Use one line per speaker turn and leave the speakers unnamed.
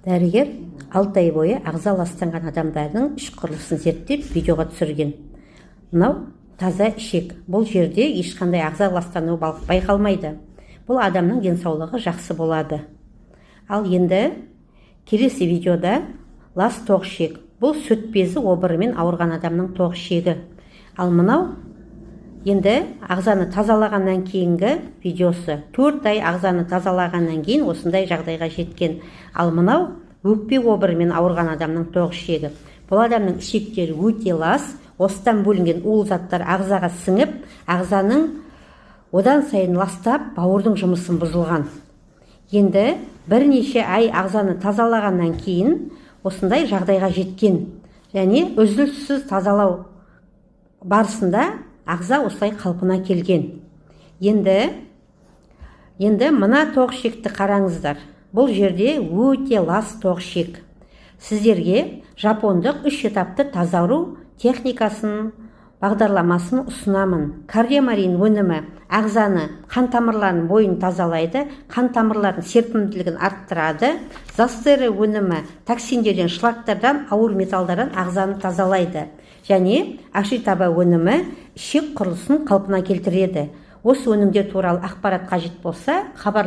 Дәрігер 6 ай бойы ағза ластанған адамдардың іш құрылысын зерттеп видеоға түсірген. Мынау таза ішек. Бұл жерде ешқандай ағза ластануы байқалмайды. Бұл адамның денсаулығы жақсы болады. Ал енді келесі видеода лас тоқ ішек. Бұл сүт безі обырымен ауырған адамның тоқ ішегі. Ал мынау енді ағзаны тазалағаннан кейінгі видеосы. 4 ай ағзаны тазалағаннан кейін осындай жағдайға жеткен. Ал мынау өкпе обырымен ауырған адамның тоқ ішегі. Бұл адамның ішектері өте лас, осыдан бөлінген улы заттар ағзаға сіңіп, ағзаның одан сайын ластап, бауырдың жұмысын бұзылған. Енді бірнеше ай ағзаны тазалағаннан кейін осындай жағдайға жеткен. Және үзіліссіз тазалау барысында ағза осылай қалпына келген. Енді мына тоқ ішекті қараңыздар. Бұл жерде өте лас тоқ ішек. Сіздерге жапондық 3 этапты тазару техникасын, бағдарламасын ұсынамын. Кардиомарин өнімі ағзаны, қан тамырларын бойын тазалайды, қан тамырлардың серпімділігін арттырады. Застері өнімі токсиндерден, шлактардан, ауыр металдардан ағзаны тазалайды. Және ашитаба өнімі ішек құрылысын қалпына келтіреді. Осы өнімдер туралы ақпарат қажет болса, хабарласыңыздар.